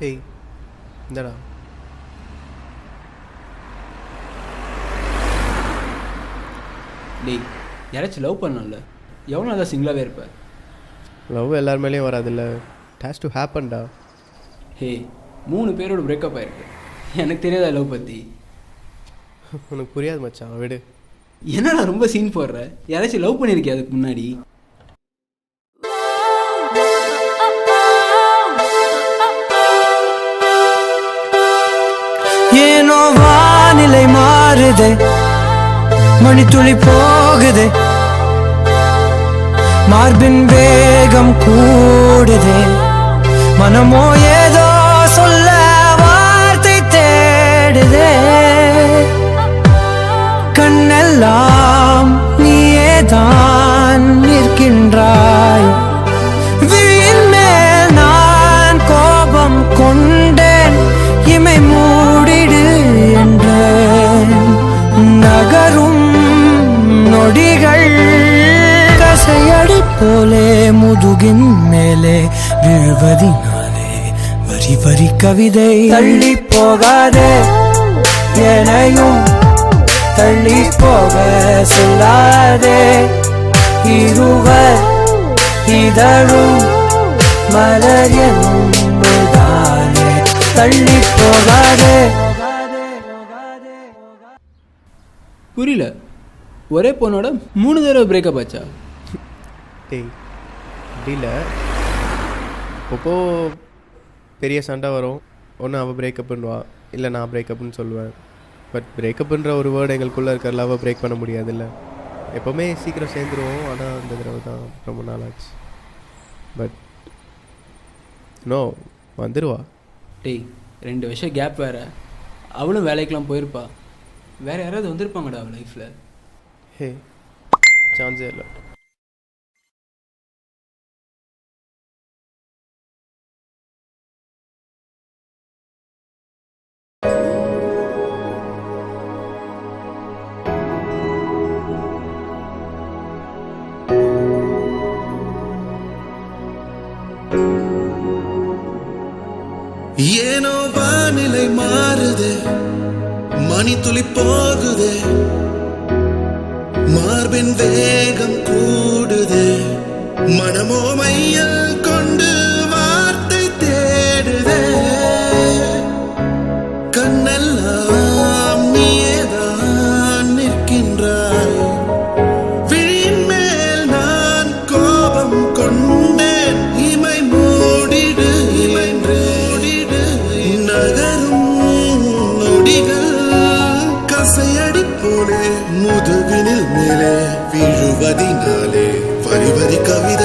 டேய் இந்தடா. டேய் யாராச்சும் லவ் பண்ணல, எவ்வளோ நல்லா சிங்கிளாகவே இருப்பேன். லவ் எல்லார் மேலேயும் வராதில்ல, இட் ஹேஸ் டு ஹேப்பன்டா. ஹே 3 பேரோட பிரேக்கப் ஆயிருக்கு, எனக்கு தெரியாதா லவ் பற்றி? உனக்கு புரியாது மச்சான், விடு. என்னடா ரொம்ப சீன் போடுற? யாராச்சும் லவ் பண்ணியிருக்கேன் அதுக்கு முன்னாடி? ஏனோ வானிலை மாறுதே, மணித்துளி போகுதே, மார்பின் வேகம் கூடுதே, மனமோ ஏதோ சொல்ல வார்த்தை தேடுதே, கண்ணெல்லாம் நீயேதான் நிற்கின்றாய், விழியின் மேல் நான் கோபம் கொண்டேன், இமை மூடிடு என்றேன், நகரும் நொடிகள் கசையடி போலே முதுகின் மேலே விழுவதினாலே வரி வரி கவிதை. தள்ளி போகாதே, எனையும் தள்ளி போக சொல்லாதே, இருவர் இதழும் மலர் என்பதாலே தள்ளி போகாதே. புரியல, ஒரே பொண்ணோட 3 தடவை பிரேக்கப் ஆச்சா? டேய் அப்படி இல்லை, அப்போ பெரிய சண்டை வரும், ஒன்று அவள் பிரேக்கப் பண்ணுவா, இல்லை நான் பிரேக்கப்னு சொல்லுவேன். பட் பிரேக்கப்புன்ற ஒரு வேர்டு எங்களுக்குள்ளே இருக்கிற லவ்வை பிரேக் பண்ண முடியாதுல்ல. எப்போவுமே சீக்கிரம் சேர்ந்துருவோம், ஆனால் அந்த தடவை தான் ரொம்ப நாள் ஆச்சு. பட் நோ, வந்துடுவா. டேய் 2 வருஷம் கேப் வேறு, அவளும் வேலைக்கெலாம் போயிருப்பா, வேறு யாராவது வந்திருப்பாங்கடா அவள் லைஃப்பில். ஹே சான்ஸே இல்லை. ஏனோ வானிலை மாறுதே, மணித்துளி போகுதே, மார்பின் வேகம் கூடுதே, மனமோ மையல் கொண்டு வார்த்தை தேடுதே, கண்ணெல்லாம் நீயேதான் நிற்கின்றாய், விழியின் மேல் நான் கோபம் கொண்டேன், இமை மூடிடு என்றேடிடு, நகரும் நொடிகள் கசையடி போலே முதுகினில் மேலே விழுவதினாலே வரி வரி கவிதை.